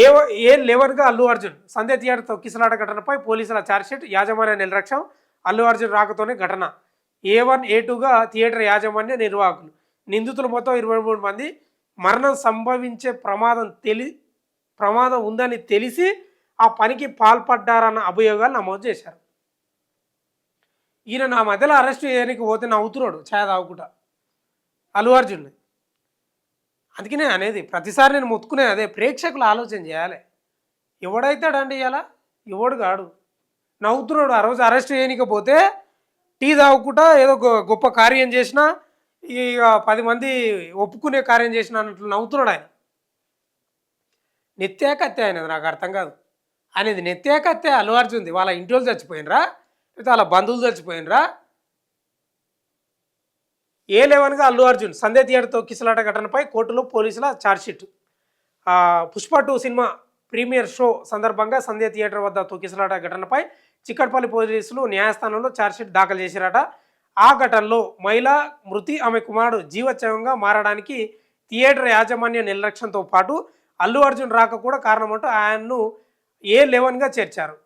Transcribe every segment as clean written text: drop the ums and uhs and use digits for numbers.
ఏ ఏ లెవెన్గా Allu Arjun Sandhya theatre తొక్కిసలాట ఘటనపై పోలీసుల ఛార్జ్షీట్ యాజమాన్య నిర్లక్ష్యం అల్లు అర్జున్ రాకతోనే ఘటన A1 A2గా థియేటర్ యాజమాన్య నిర్వాహకులు నిందితులు మొత్తం 23 మంది మరణం సంభవించే ప్రమాదం ఉందని తెలిసి ఆ పనికి పాల్పడ్డారన్న అభియోగాలు నమోదు చేశారు. ఈయన నా మధ్యలో అరెస్ట్ చేయడానికి పోతే నవ్వుతున్నాడు ఛాయ్ తాగుకుంటా అల్లు అర్జున్. అందుకనే అనేది ప్రతిసారి నేను మొత్తుకునే అదే ప్రేక్షకులు ఆలోచన చేయాలి. ఎవడైతాడండి ఇలా ఎవడు కాడు నవ్వుతున్నాడు. ఆ రోజు అరెస్ట్ చేయనికపోతే టీ తాగుకుంటా ఏదో గొప్ప కార్యం చేసినా ఇక 10 మంది ఒప్పుకునే కార్యం చేసిన అన్నట్లు నవ్వుతున్నాడు ఆయన. నెత్యాకత్తే ఆయనది నాకు అర్థం కాదు. అనేది నెత్యాకత్తే అల్లు అర్జున్ది. వాళ్ళ ఇంటి వాళ్ళు చచ్చిపోయినరా లేకపోతే వాళ్ళ బంధువులు చచ్చిపోయినరా? A11గా అల్లు అర్జున్ సంధ్య థియేటర్ తొక్కిసలాట ఘటనపై కోర్టులో పోలీసుల ఛార్జ్షీట్. పుష్ప 2 సినిమా ప్రీమియర్ షో సందర్భంగా సంధ్య థియేటర్ వద్ద తొక్కిసలాట ఘటనపై చిక్కడపల్లి పోలీసులు న్యాయస్థానంలో ఛార్జ్షీట్ దాఖలు చేశారట. ఆ ఘటనలో మహిళా మృతి ఆమె కుమారుడు జీవోత్సవంగా మారడానికి థియేటర్ యాజమాన్య నిర్లక్ష్యంతో పాటు అల్లు అర్జున్ రాక కూడా కారణమంటూ ఆయన్ను A11గా చేర్చారు.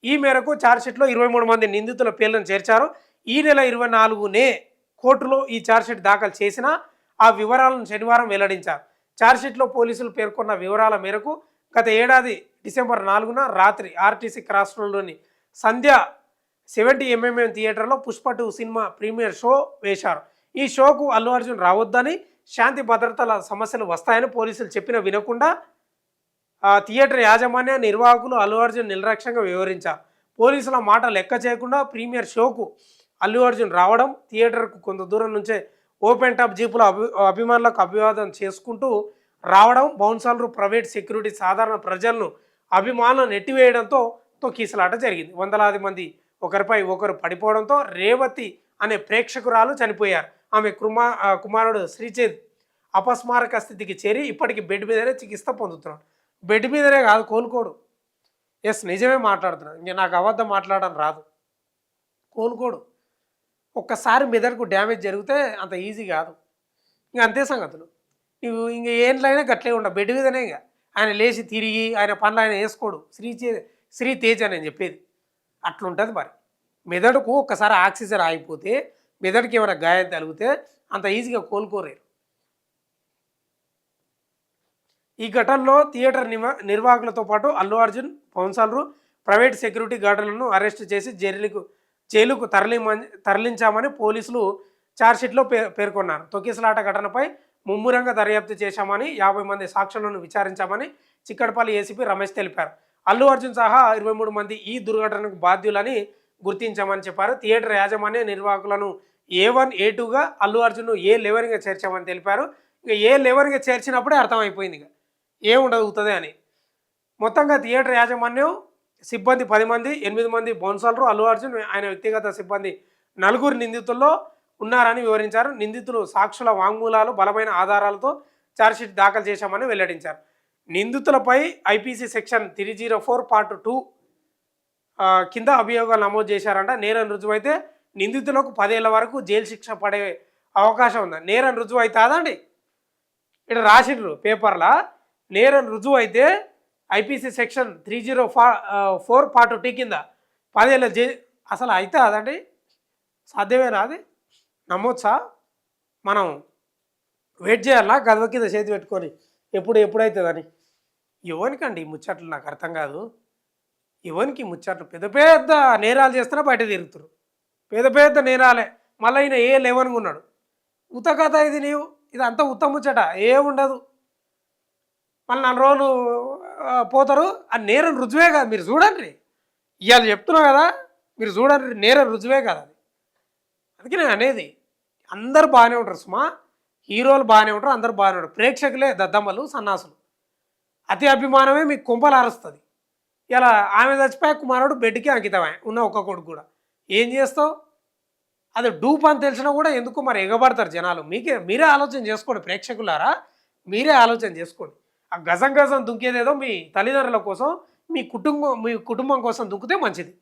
ఈ మేరకు ఛార్జ్షీట్లో 23 మంది నిందితుల పేర్లను చేర్చారు. ఈ నెల 24నే కోర్టులో ఈ ఛార్జ్షీట్ దాఖలు చేసిన ఆ వివరాలను శనివారం వెల్లడించారు. ఛార్జ్షీట్లో పోలీసులు పేర్కొన్న వివరాల మేరకు గత ఏడాది డిసెంబర్ 4న రాత్రి ఆర్టీసీ క్రాస్ రోడ్లోని సంధ్య 70mm థియేటర్లో పుష్ప 2 సినిమా ప్రీమియర్ షో వేశారు. ఈ షోకు అల్లు అర్జున్ రావద్దని, శాంతి భద్రతల సమస్యలు వస్తాయని పోలీసులు చెప్పినా వినకుండా థియేటర్ యాజమాన్య నిర్వాహకులు అల్లు అర్జున్ నిర్లక్ష్యంగా వివరించారు. పోలీసుల మాట లెక్క చేయకుండా ప్రీమియర్ షోకు అల్లు అర్జున్ రావడం, థియేటర్కు కొంత దూరం నుంచే ఓపెన్ టాప్ జీపుల అభిమానులకు అభివాదం చేసుకుంటూ రావడం, బౌన్సర్లు, ప్రైవేట్ సెక్యూరిటీ సాధారణ ప్రజలను అభిమానులను నెట్టివేయడంతో తొక్కిసలాట జరిగింది. వందలాది మంది ఒకరిపై ఒకరు పడిపోవడంతో రేవతి అనే ప్రేక్షకురాలు చనిపోయారు. ఆమె కుమారుడు శ్రీచేద్ అపస్మారక స్థితికి చేరి ఇప్పటికీ బెడ్ మీదనే చికిత్స పొందుతున్నాడు. బెడ్ మీదనే కాదు, కోలుకోడు. ఎస్, నిజమే మాట్లాడుతున్నాడు. ఇంక నాకు అబద్ధం మాట్లాడడం రాదు. కోలుకోడు. ఒక్కసారి మెదడుకు డ్యామేజ్ జరిగితే అంత ఈజీ కాదు. ఇంక అంతే సంగతులు. నువ్వు ఇంక ఏంట్లైనా గట్లే ఉండవు. బెడ్ మీదనే ఇక ఆయన లేచి తిరిగి ఆయన పనులు ఆయన వేసుకోడు. శ్రీతేజ్ అని చెప్పేది అట్లుంటుంది. మరి మెదడుకు ఒక్కసారి ఆక్సిజన్ ఆగిపోతే, మెదడుకి ఏమైనా గాయం తగిలితే అంత ఈజీగా కోలుకోలేరు. ఈ ఘటనలో థియేటర్ నిర్వాహకులతో పాటు అల్లు అర్జున్, బౌన్సర్లు, ప్రైవేట్ సెక్యూరిటీ గార్డులను అరెస్టు చేసి జైలుకు తరలించామని పోలీసులు ఛార్జ్షీట్లో పేర్కొన్నారు. తొక్కిసలాట ఘటనపై ముమ్మరంగా దర్యాప్తు చేశామని, 50 మంది సాక్షులను విచారించామని చిక్కడపల్లి ఏసీపీ రమేష్ తెలిపారు. అల్లు అర్జున్ సహా 23 మంది ఈ దుర్ఘటనకు బాధ్యులని గుర్తించామని చెప్పారు. థియేటర్ యాజమాన్య నిర్వాహకులను A1 A2గా, అల్లు అర్జున్ను A11గా చేర్చామని తెలిపారు. ఇక A11గా చేర్చినప్పుడే అర్థమైపోయింది ఇక ఏముండవుతుంది అని. మొత్తంగా థియేటర్ యాజమాన్యం సిబ్బంది 10 మంది, 8 మంది బౌన్సర్లు, అల్లు అర్జున్ ఆయన వ్యక్తిగత సిబ్బంది 4 నిందితుల్లో ఉన్నారని వివరించారు. నిందితులు సాక్షుల వాంగ్మూలాలు, బలమైన ఆధారాలతో ఛార్జ్షీట్ దాఖలు చేశామని వెల్లడించారు. నిందితులపై ఐపీసీ సెక్షన్ 304 పార్ట్ 2 కింద అభియోగాలు నమోదు చేశారంట. నేరం రుజువైతే నిందితులకు 10 ఏళ్ల వరకు జైలు శిక్ష పడే అవకాశం ఉంది. నేరం రుజువు అవుతుందండి. ఇక్కడ రాసిండ్రు పేపర్లా, నేరం రుజువు అయితే ఐపీసీ సెక్షన్ 304 పార్ట్ 2 కింద 10 ఏళ్ళ జైలు అసలు అయితే అదండి. సాధ్యమేనా? అది నమ్మొచ్చా? మనం వెయిట్ చేయాలా గదవ కింద చేతి పెట్టుకొని ఎప్పుడైతుందని? ఎవరికండి ఈ ముచ్చట్లు నాకు అర్థం కాదు. ఎవరికి ముచ్చట్లు? పెద్ద పెద్ద నేరాలు చేస్తున్నా బయట తిరుగుతారు. పెద్ద నేరాలే. మళ్ళీ ఈయన A11గా ఉన్నాడు. ఉతకథ ఇది. ఇది అంతా ముచ్చట ఏముండదు. మళ్ళీ 4 రోజులు పోతారు. ఆ నేరం రుజువే కదా, మీరు చూడండి. ఇవాళ చెప్తున్నావు కదా, మీరు చూడండి, నేరం రుజువే కదా అది. అందుకే నేను అనేది, అందరు బాగానే ఉంటారు సుమా, హీరోలు బాగానే ఉంటారు, అందరు బాగానే ఉంటారు. ప్రేక్షకులే దద్దమ్మలు, సన్నాసులు. అతి అభిమానమే మీకు కుంపలు అరుస్తుంది. ఇలా ఆమె చచ్చిపోయే కుమారుడు బెడ్కి అంకితమే ఉన్న ఒక్క కొడుకు కూడా. ఏం చేస్తావు? అది డూప్ అని తెలిసినా కూడా ఎందుకు మరి ఎగబడతారు జనాలు? మీరే ఆలోచన చేసుకోండి ప్రేక్షకులారా, మీరే ఆలోచన చేసుకోండి. ఆ గజం దుంకేదేదో మీ తల్లిదండ్రుల కోసం, మీ కుటుంబం కోసం దుంకితే మంచిది.